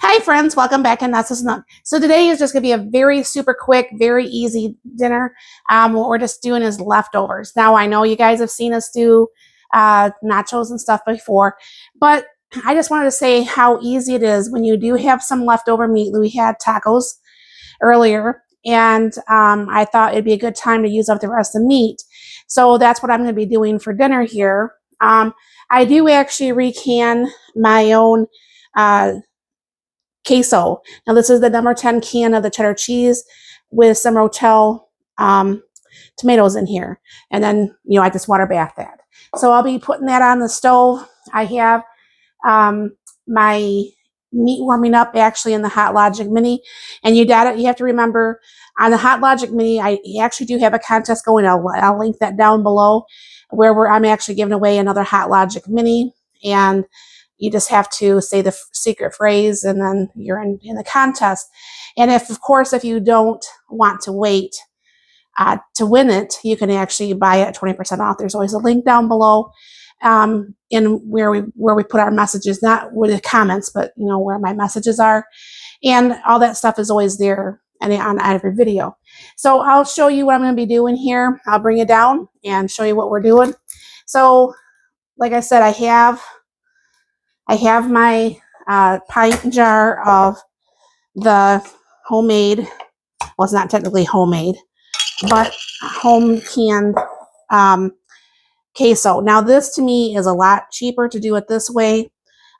Hi friends, welcome back to Nacho's Nook. So today is just going to be a very super quick, very easy dinner. What we're just doing is leftovers. Now I know you guys have seen us do nachos and stuff before, but I just wanted to say how easy it is when you do have some leftover meat. We had tacos earlier, and I thought it'd be a good time to use up the rest of the meat. So that's what I'm going to be doing for dinner here. I do actually recan my own queso. Now this is the number 10 can of the cheddar cheese with some Rotel tomatoes in here. And then, I just water bath that. So I'll be putting that on the stove. I have my meat warming up actually in the HotLogic Mini. And you have to remember on the HotLogic Mini, I actually do have a contest going. I'll link that down below where I'm actually giving away another HotLogic Mini. And you just have to say the secret phrase and then you're in the contest. And of course, if you don't want to wait to win it, you can actually buy it at 20% off. There's always a link down below in where we put our messages, not with the comments, but where my messages are. And all that stuff is always there and on every video. So I'll show you what I'm going to be doing here. I'll bring it down and show you what we're doing. So like I said, I have my pint jar of the homemade, well, it's not technically homemade, but home canned queso. Now this to me is a lot cheaper to do it this way.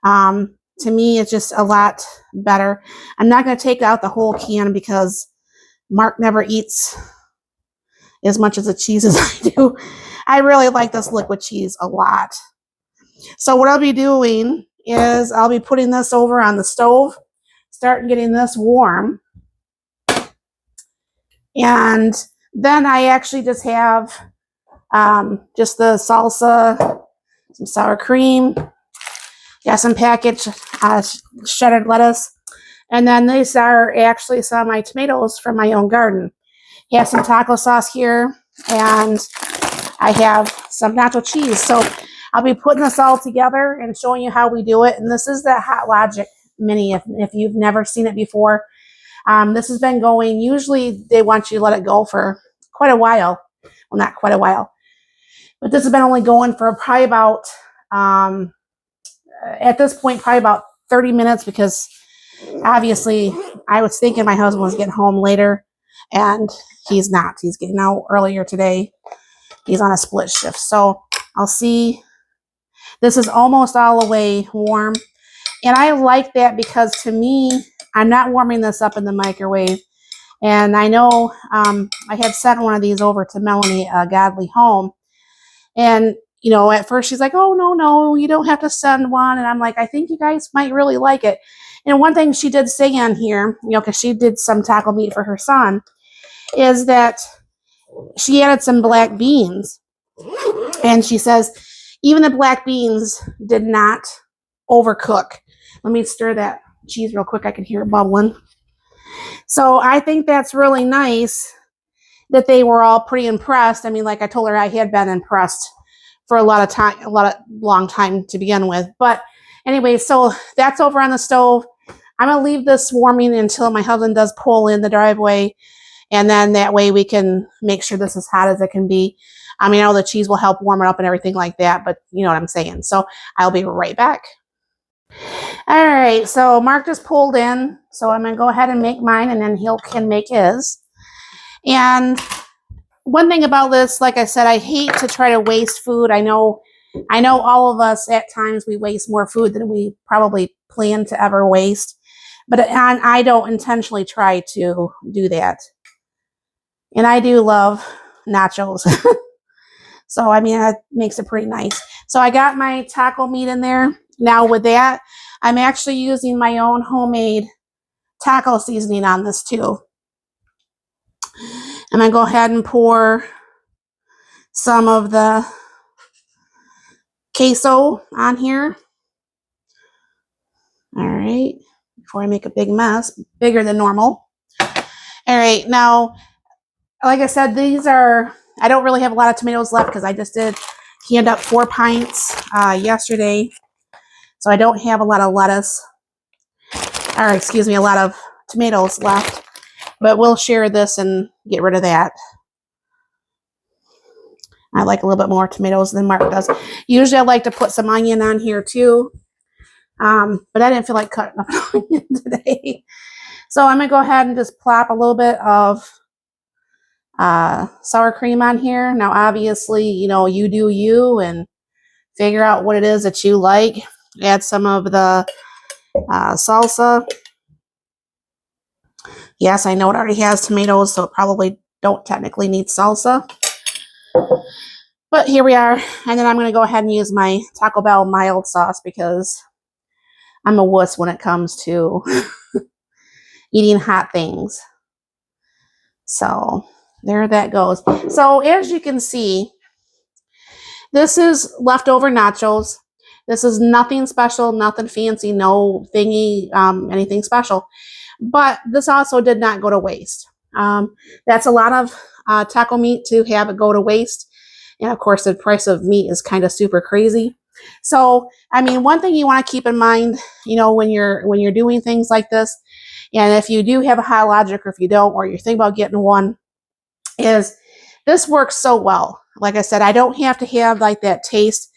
To me, it's just a lot better. I'm not going to take out the whole can because Mark never eats as much of the cheese as I do. I really like this liquid cheese a lot. So what I'll be doing is I'll be putting this over on the stove, starting getting this warm. And then I actually just have just the salsa, some sour cream, got some packaged shredded lettuce. And then these are actually some of my tomatoes from my own garden. I have some taco sauce here, and I have some nacho cheese. So I'll be putting this all together and showing you how we do it. And this is the HotLogic Mini if you've never seen it before. This has been going, usually they want you to let it go for quite a while. Well, not quite a while. But this has been only going for probably about, at this point, probably about 30 minutes because obviously I was thinking my husband was getting home later and he's not. He's getting out earlier today. He's on a split shift. So I'll see. This is almost all the way warm. And I like that because to me, I'm not warming this up in the microwave. And I know I had sent one of these over to Melanie, Godly Home. And, at first she's like, oh, no, you don't have to send one. And I'm like, I think you guys might really like it. And one thing she did say on here, because she did some taco meat for her son, is that she added some black beans. And she says, even the black beans did not overcook. Let me stir that cheese real quick. I can hear it bubbling. So I think that's really nice that they were all pretty impressed. I mean, like I told her, I had been impressed for a long time to begin with. But anyway, so that's over on the stove. I'm going to leave this warming until my husband does pull in the driveway. And then that way we can make sure this is hot as it can be. I mean, I know the cheese will help warm it up and everything like that, but you know what I'm saying. So I'll be right back. All right, so Mark just pulled in. So I'm going to go ahead and make mine, and then he can make his. And one thing about this, like I said, I hate to try to waste food. I know all of us at times we waste more food than we probably plan to ever waste. But I don't intentionally try to do that. And I do love nachos. So, I mean, that makes it pretty nice. So I got my taco meat in there. Now with that, I'm actually using my own homemade taco seasoning on this too. I'm going to go ahead and pour some of the queso on here. All right, before I make a big mess, bigger than normal. All right, now, like I said, I don't really have a lot of tomatoes left because I just did canned up 4 pints yesterday. So I don't have a lot of lettuce. or excuse me, a lot of tomatoes left, but we'll share this and get rid of that. I like a little bit more tomatoes than Mark does. Usually I like to put some onion on here too, but I didn't feel like cutting up an onion today. So I'm going to go ahead and just plop a little bit of sour cream on here. Now, obviously, you know, you do you and figure out what it is that you like. Add some of the salsa. Yes, I know it already has tomatoes, so it probably don't technically need salsa. But here we are. And then I'm going to go ahead and use my Taco Bell mild sauce because I'm a wuss when it comes to eating hot things. So there that goes. So as you can see, this is leftover nachos. This is nothing special, nothing fancy, no thingy, anything special. But this also did not go to waste. That's a lot of taco meat to have it go to waste. And of course, the price of meat is kind of super crazy. So, I mean, one thing you want to keep in mind, you know, when you're doing things like this, and if you do have a HotLogic or if you don't, or you're thinking about getting one, is this works so well. Like I said, I don't have to have like that taste.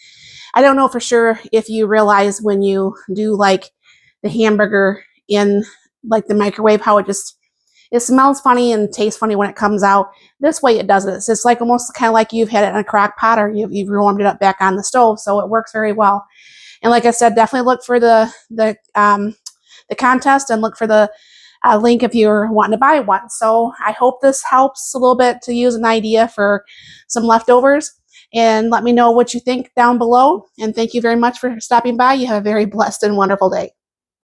I don't know for sure if you realize when you do like the hamburger in like the microwave, how it smells funny and tastes funny when it comes out. This way it doesn't. It's just like almost kind of like you've had it in a crock pot or you've warmed it up back on the stove. So it works very well. And like I said, definitely look for the contest and look for the link if you're wanting to buy one. So I hope this helps a little bit to use an idea for some leftovers. And let me know what you think down below. And thank you very much for stopping by. You have a very blessed and wonderful day.